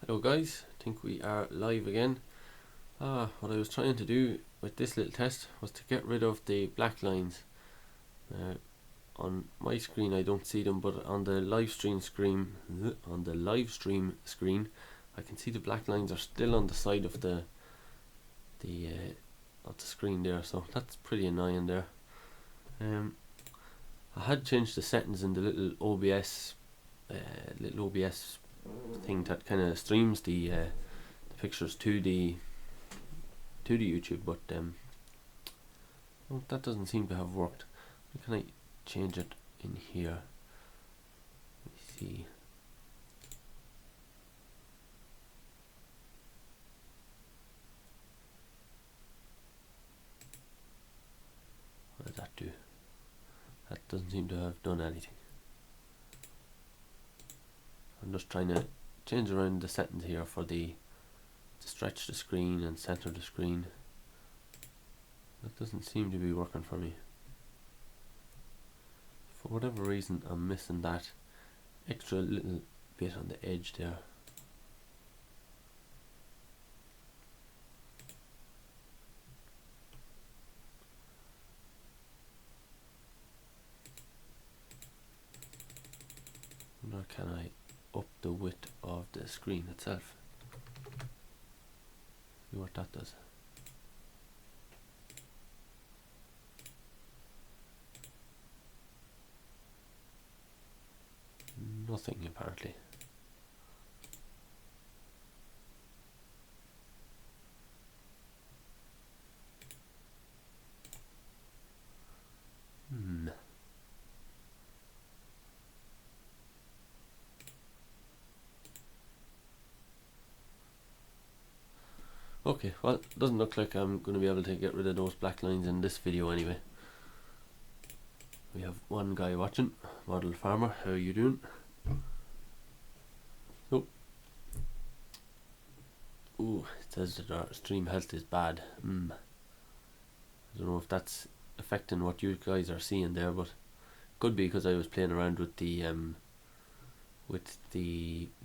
Hello guys, I think we are live again. What I was trying to do with this little test was to get rid of the black lines. On my screen I don't see them, but on the live stream screen, I can see the black lines are still on the side of the screen there, so that's pretty annoying there. I had changed the settings in the little OBS thing that kind of streams the pictures to the YouTube, but that doesn't seem to have worked. How can I change it in here? Let me see. What does that do? That doesn't seem to have done anything. I'm just trying to change around the settings here for to stretch the screen and center the screen. That doesn't seem to be working for me. For whatever reason, I'm missing that extra little bit on the edge there. Or can I up the width of the screen itself? See what that does. Nothing apparently. Okay, well, it doesn't look like I'm going to be able to get rid of those black lines in this video anyway. We have one guy watching, Model Farmer, how are you doing? So, ooh, it says that our stream health is bad. I don't know if that's affecting what you guys are seeing there, but could be because I was playing around with the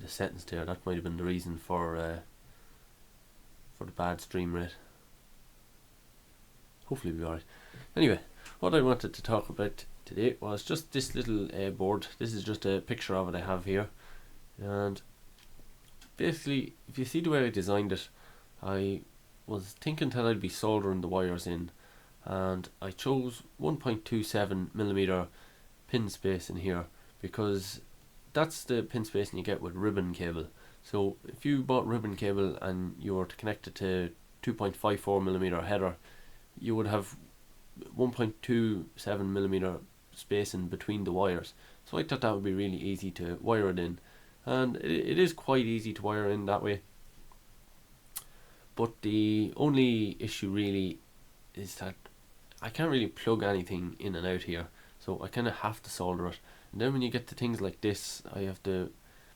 settings there. That might have been the reason for the bad stream rate. Hopefully we'll be alright. Anyway, what I wanted to talk about today was just this little board. This is just a picture of it I have here, and basically if you see the way I designed it, I was thinking that I'd be soldering the wires in, and I chose 1.27mm pin space in here because that's the pin spacing you get with ribbon cable. So if you bought ribbon cable and you were to connect it to 2.54mm header, you would have 1.27mm spacing between the wires. So I thought that would be really easy to wire it in, and it is quite easy to wire in that way. But the only issue really is that I can't really plug anything in and out here, so I kind of have to solder it. And then when you get to things like this, I have the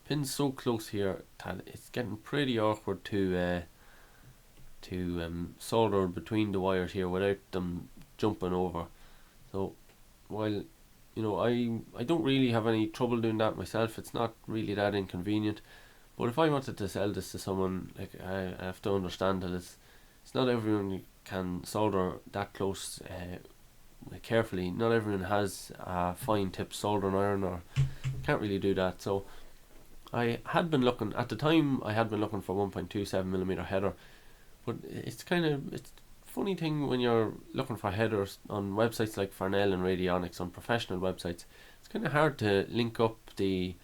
pins so close here that it's getting pretty awkward to solder between the wires here without them jumping over. So while I don't really have any trouble doing that myself, it's not really that inconvenient. But if I wanted to sell this to someone, like, I have to understand that it's not everyone who can solder that close carefully. Not everyone has a fine tip soldering iron or can't really do that. So I had been looking at the time. I had been looking for 1.27mm header, but it's a funny thing when you're looking for headers on websites like Farnell and Radionics, on professional websites. It's kind of hard to link up the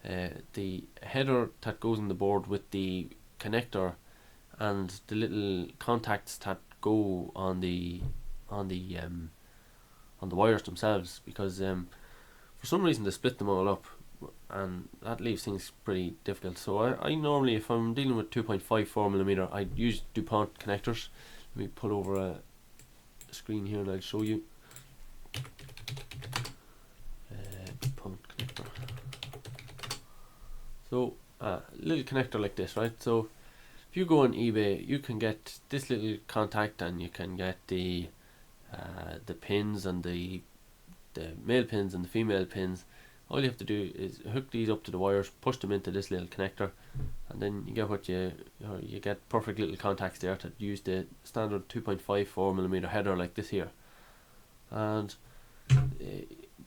header that goes in the board with the connector and the little contacts that go on the wires themselves, because for some reason they split them all up, and that leaves things pretty difficult. So I normally, if I'm dealing with 2.54mm, I use DuPont connectors. Let me pull over a screen here and I'll show you. DuPont connector. So a little connector like this, right? So if you go on eBay, you can get this little contact, and you can get the pins, and the male pins and the female pins. All you have to do is hook these up to the wires, push them into this little connector, and and then you get you get perfect little contacts there to use the standard 2.54mm header like this here. And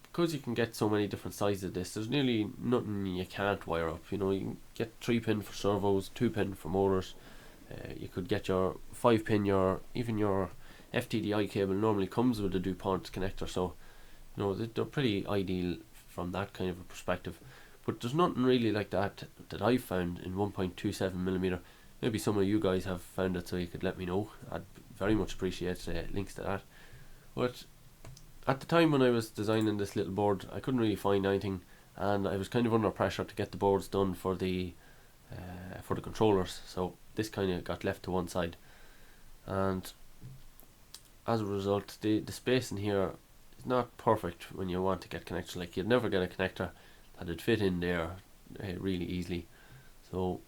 because you can get so many different sizes of this, there's nearly nothing you can't wire up. You can get 3-pin for servos, 2-pin for motors. You could get your 5-pin, even your FTDI cable normally comes with a DuPont connector, so they're pretty ideal from that kind of a perspective. But there's nothing really like that I've found in 1.27mm. Maybe some of you guys have found it, so you could let me know. I'd very much appreciate links to that. But at the time when I was designing this little board, I couldn't really find anything, and I was kind of under pressure to get the boards done for the controllers, so this kind of got left to one side. And as a result, the space in here is not perfect when you want to get connectors. Like, you'd never get a connector that'd fit in there really easily. So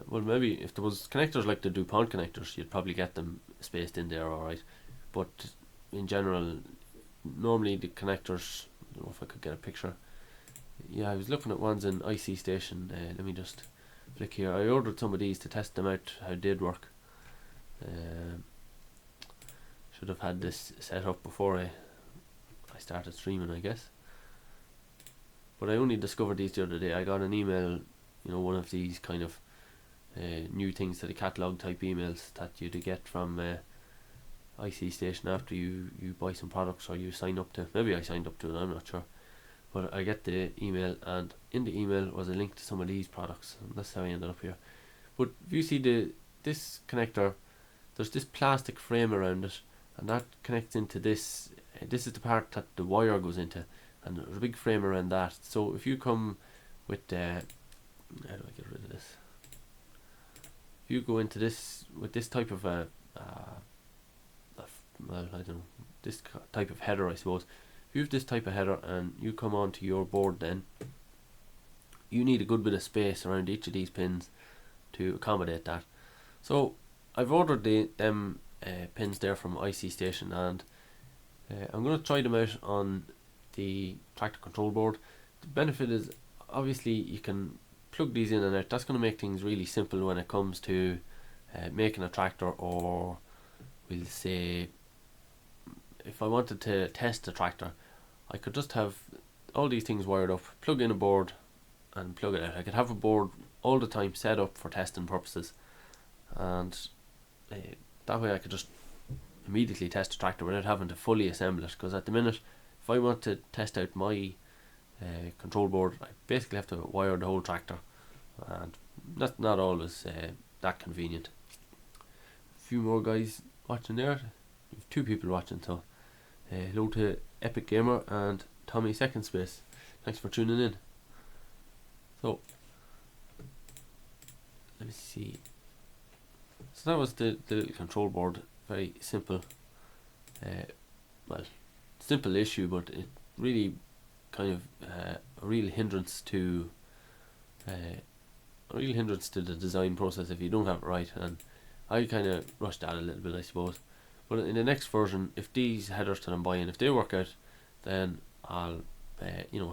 well, maybe if there was connectors like the DuPont connectors, you'd probably get them spaced in there alright, but in general, normally the connectors, I don't know if I could get a picture. Yeah, I was looking at ones in IC Station. Let me just flick here. I ordered some of these to test them out, how they did work. Should have had this set up before I started streaming, I guess. But I only discovered these the other day. I got an email, one of these kind of new things to the catalogue type emails that you get from IC Station after you buy some products, or you sign up to. Maybe I signed up to it, I'm not sure. But I get the email, and in the email was a link to some of these products, and that's how I ended up here. But if you see this connector, there's this plastic frame around it, and that connects into this. This is the part that the wire goes into, and there's a big frame around that. So if you come with how do I get rid of this? If you go into this with this type of well, I don't know, this type of header, I suppose. If you have this type of header and you come onto your board, then you need a good bit of space around each of these pins to accommodate that. So I've ordered them pins there from IC Station, and I'm going to try them out on the tractor control board. The benefit is, obviously, you can plug these in and out. That's going to make things really simple when it comes to making a tractor, or we'll say if I wanted to test a tractor, I could just have all these things wired up, plug in a board and plug it out. I could have a board all the time set up for testing purposes, and that way I could just immediately test a tractor without having to fully assemble it. Because at the minute, if I want to test out my control board, I basically have to wire the whole tractor, and that's not always that convenient. A few more guys watching there. We have 2 people watching, so hello to Epic Gamer and Tommy Second Space. Thanks for tuning in. So let me see. So that was the control board. Very simple. Well, simple issue, but it really kind of a real hindrance to the design process if you don't have it right. And I kind of rushed that a little bit, I suppose. But in the next version, if these headers that I'm buying, if they work out, then I'll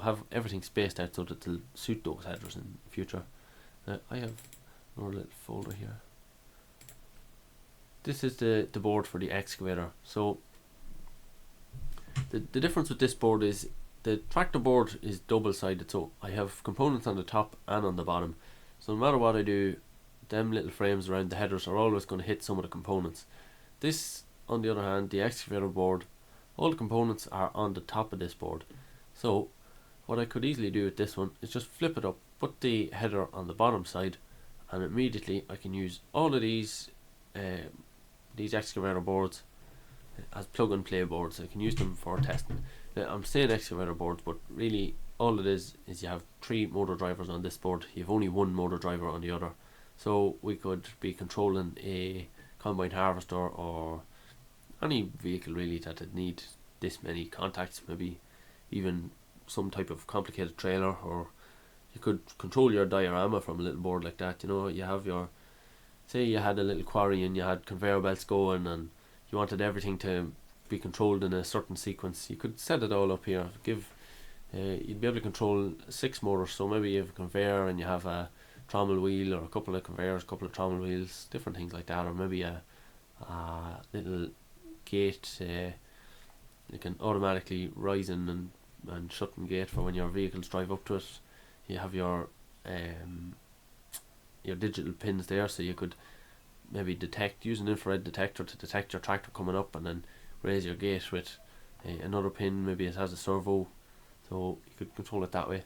have everything spaced out so that it'll suit those headers in the future. I have another little folder here. This is the board for the excavator. So the difference with this board is the tractor board is double sided, so I have components on the top and on the bottom. So no matter what I do, them little frames around the headers are always going to hit some of the components. This, on the other hand, the excavator board, all the components are on the top of this board. So what I could easily do with this one is just flip it up, put the header on the bottom side, and immediately I can use all of these excavator boards as plug and play boards. I can use them for testing. Now, I'm saying excavator boards, but really all it is you have 3 motor drivers on this board. You have only 1 motor driver on the other. So we could be controlling a combine harvester or any vehicle really that would need this many contacts, maybe even some type of complicated trailer, or you could control your diorama from a little board like that. You have your, say you had a little quarry and you had conveyor belts going and you wanted everything to be controlled in a certain sequence. You could set it all up here. You'd be able to control 6 motors. So maybe you have a conveyor and you have a trommel wheel, or a couple of conveyors, a couple of trommel wheels, different things like that, or maybe a little gate. You can automatically rise in and shut and gate for when your vehicles drive up to it. You have your digital pins there, so you could maybe use an infrared detector to detect your tractor coming up, and then raise your gate with another pin. Maybe it has a servo, so you could control it that way.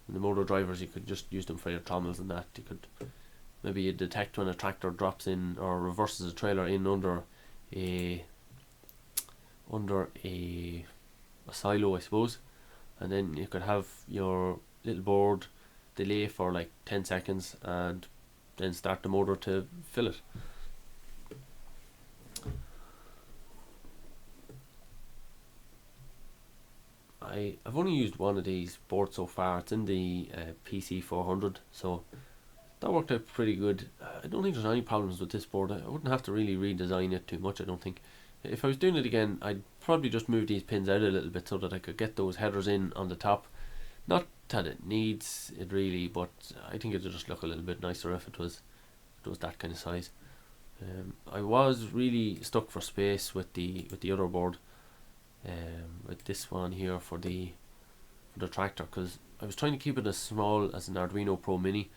And the motor drivers, you could just use them for your trommels and that. You could maybe detect when a tractor drops in or reverses a trailer in under a silo, I suppose, and then you could have your little board delay for like 10 seconds and then start the motor to fill it. I've only used one of these boards so far. It's in the PC 400, so that worked out pretty good. I don't think there's any problems with this board. I wouldn't have to really redesign it too much, I don't think. If I was doing it again, I'd probably just move these pins out a little bit so that I could get those headers in on the top. Not that it needs it really, but I think it would just look a little bit nicer if it was that kind of size. I was really stuck for space with the other board, with this one here for the tractor, because I was trying to keep it as small as an Arduino Pro Mini,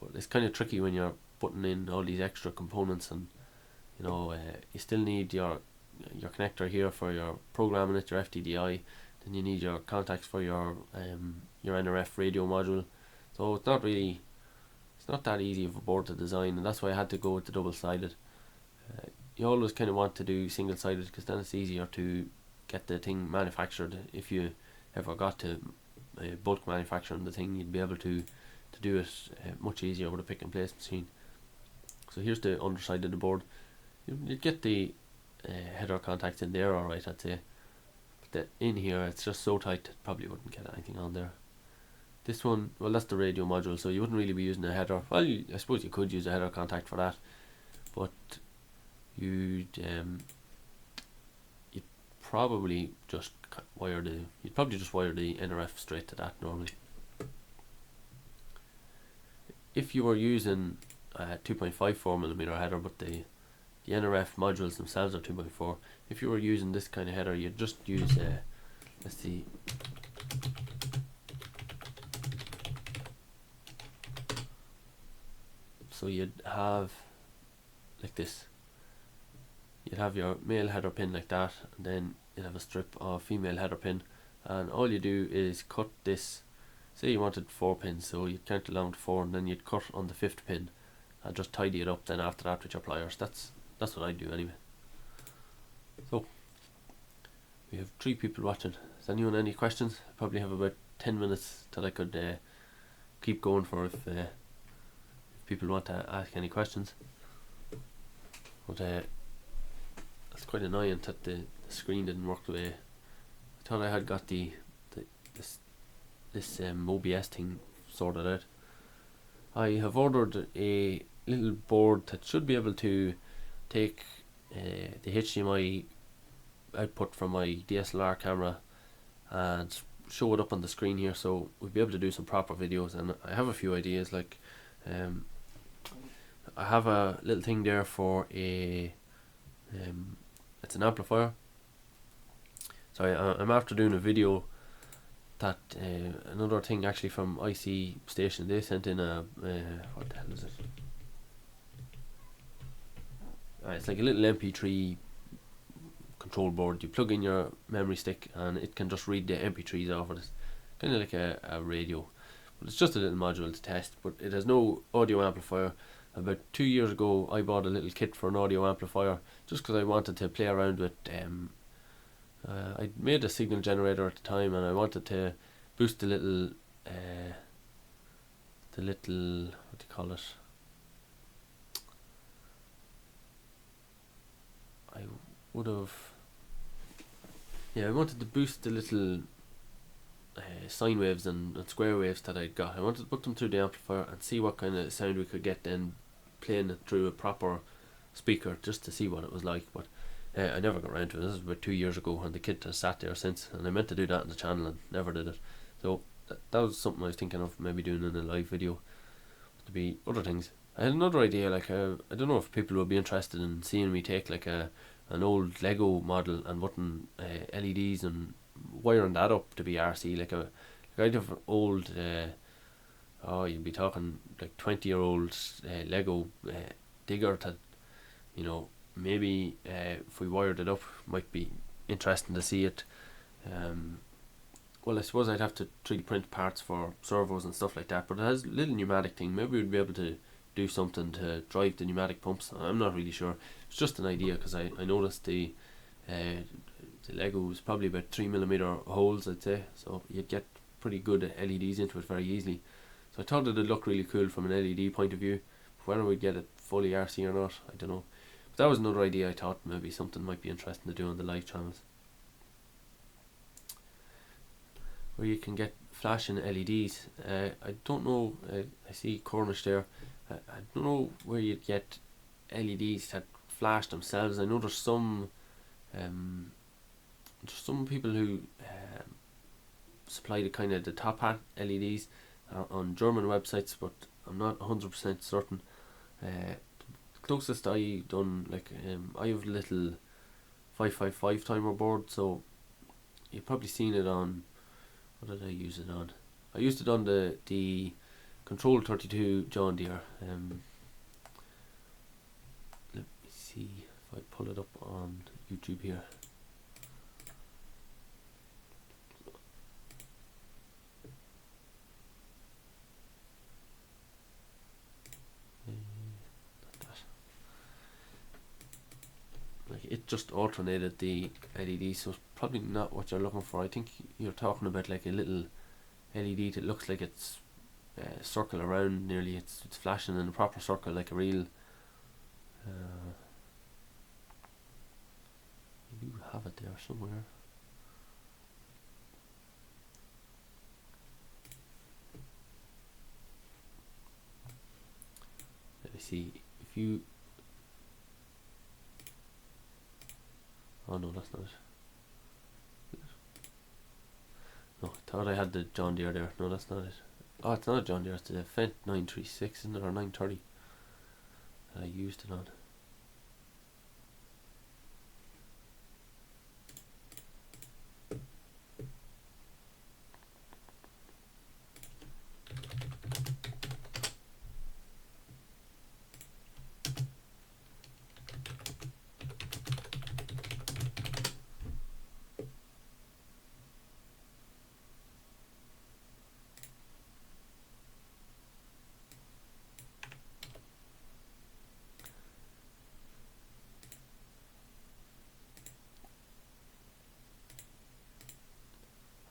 but it's kind of tricky when you're putting in all these extra components, and you still need your connector here for your programming it, your FTDI. Then you need your contacts for your NRF radio module. So it's not that easy of a board to design, and that's why I had to go with the double-sided. You always kind of want to do single-sided, because then it's easier to get the thing manufactured. If you ever got to bulk manufacturing the thing, you'd be able to do it much easier with a pick and place machine. So here's the underside of the board. You'd get the header contacts in there alright, I'd say, but in here it's just so tight it probably wouldn't get anything on there. This one, well, that's the radio module, so you wouldn't really be using a header. Well, I suppose you could use a header contact for that, but you'd probably just wire the NRF straight to that normally. If you were using a 2.54mm header, but the NRF modules themselves are 2.4. If you were using this kind of header, you'd just use let's see. So you'd have like this. You'd have your male header pin like that, and then you'd have a strip of female header pin, and all you do is cut this. Say you wanted 4 pins, so you'd count along to 4, and then you'd cut on the 5th pin and just tidy it up then after that with your pliers. That's what I do anyway. So we have 3 people watching. Has anyone any questions? I probably have about 10 minutes till I could keep going for if people want to ask any questions. But it's quite annoying that the screen didn't work the way. I thought I had got this OBS thing sorted out. I have ordered a little board that should be able to take the HDMI output from my DSLR camera and show it up on the screen here, so we'll be able to do some proper videos. And I have a few ideas, like I have a little thing there for it's an amplifier. So I'm after doing a video that another thing actually from IC Station. They sent in a what the hell is it? It's like a little MP3 control board. You plug in your memory stick and it can just read the MP3s off it. It's kind of like a radio, but it's just a little module to test. But it has no audio amplifier. About 2 years ago I bought a little kit for an audio amplifier just because I wanted to play around with I made a signal generator at the time, and I wanted to boost the little what do you call it? I wanted to boost the little sine waves and square waves that I got. I wanted to put them through the amplifier and see what kind of sound we could get then playing it through a proper speaker, just to see what it was like. But I never got around to it. This was about 2 years ago, and the kit has sat there since, and I meant to do that on the channel and never did it. So that was something I was thinking of maybe doing in a live video. to be other things. I had another idea, like I don't know if people would be interested in seeing me take like an old Lego model and putting LEDs and wiring that up to be RC, like I'd have old you'd be talking like 20-year-old Lego digger that, you know, maybe if we wired it up, might be interesting to see it. Well, I suppose I'd have to 3D print parts for servos and stuff like that, but it has a little pneumatic thing. Maybe we'd be able to do something to drive the pneumatic pumps. I'm not really sure. It's just an idea, because I noticed the Lego was probably about 3mm holes, I'd say, so you'd get pretty good LEDs into it very easily. So I thought it'd look really cool from an LED point of view. Whether we'd get it fully RC or not, I don't know. But that was another idea. I thought maybe something might be interesting to do on the live channels, where you can get flashing LEDs. I don't know, I see Cornish there. I don't know where you'd get LEDs that flash themselves. I know there's some people who supply the kind of the top hat LEDs on German websites, but I'm not 100% certain. Closest I done, like I have a little 555 timer board, so you've probably seen it on, what did I use it on? I used it on the Control 32 John Deere. Let me see if I pull it up on YouTube here. Like, it just alternated the LED, so it's probably not what you're looking for. I think you're talking about like a little LED that looks like it's circle around nearly. It's flashing in a proper circle like a real. You do have it there somewhere. Let me see if you. Oh no, that's not it. No, I thought I had the John Deere there. No, that's not it. Oh, it's not a John Deere, it's the Fendt 936, isn't it, or 930 that I used it on.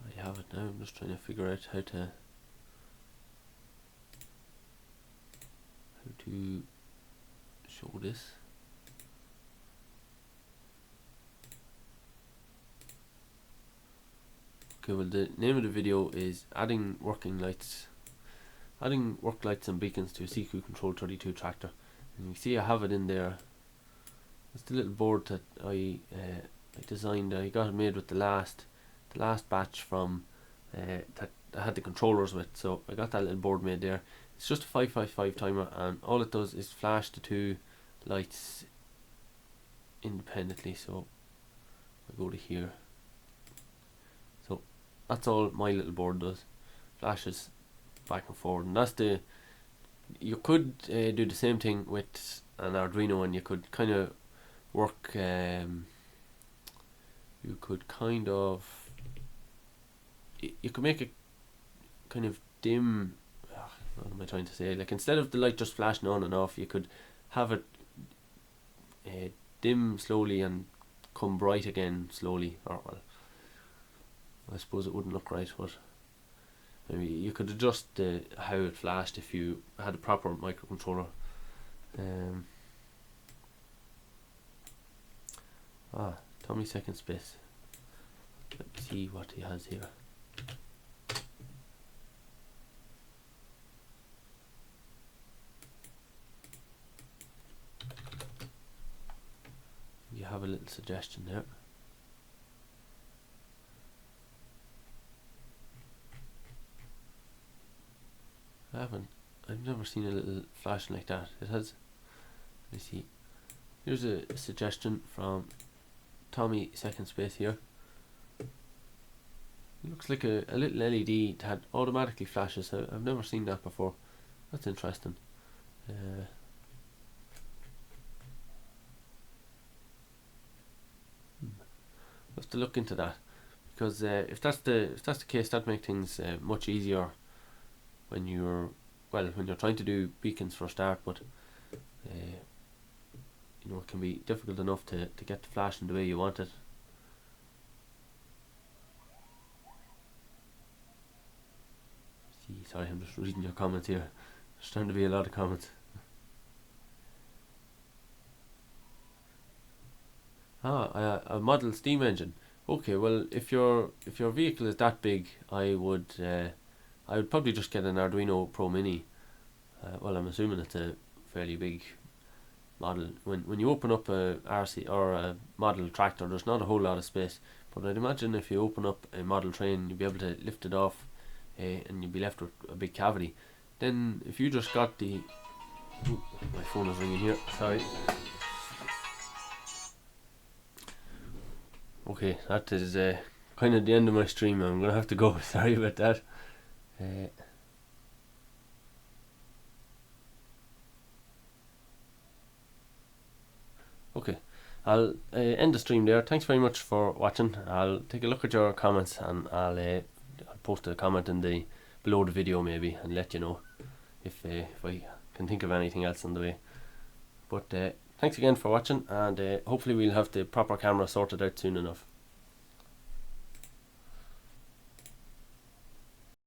I have it now. I'm just trying to figure out how to show this. Okay, well, the name of the video is adding work lights and beacons to a CQ Control 32 tractor. And you see I have it in there. It's the little board that I designed. I got it made with the last batch from that I had the controllers with, so I got that little board made there. It's just a 555 timer, and all it does is flash the two lights independently. So I go to here. So that's all my little board does. Flashes back and forward, and that's the. You could do the same thing with an Arduino, and you could kind of work. You could kind of. You could make it kind of dim. What am I trying to say? Like, instead of the light just flashing on and off, you could have it dim slowly and come bright again slowly. Or, well, I suppose it wouldn't look right, but maybe you could adjust how it flashed if you had a proper microcontroller. Tommy Second Space. Let me see what he has here. You have a little suggestion there. I haven't I've never seen a little flashing like that. It has. Let me see. Here's a suggestion from Tommy Second Space here. It looks like a little LED that automatically flashes. I've never seen that before. That's interesting. I'll have to look into that, because if that's the case, that makes things much easier when you're trying to do beacons for a start. But you know, it can be difficult enough to get the flashing the way you want it. See, sorry, I'm just reading your comments here. There's starting to be a lot of comments. A model steam engine. Okay, well, if your vehicle is that big, I would probably just get an Arduino Pro Mini. Well, I'm assuming it's a fairly big model. When you open up a RC or a model tractor, there's not a whole lot of space. But I'd imagine if you open up a model train, you'll be able to lift it off, and you'll be left with a big cavity. Then if you just got the... Ooh, my phone is ringing here. Sorry. Okay, that is kind of the end of my stream. I'm gonna have to go. Sorry about that. Okay, I'll end the stream there. Thanks very much for watching. I'll take a look at your comments, and I'll post a comment in the below the video maybe, and let you know if I can think of anything else on the way. But thanks again for watching, and hopefully we'll have the proper camera sorted out soon enough.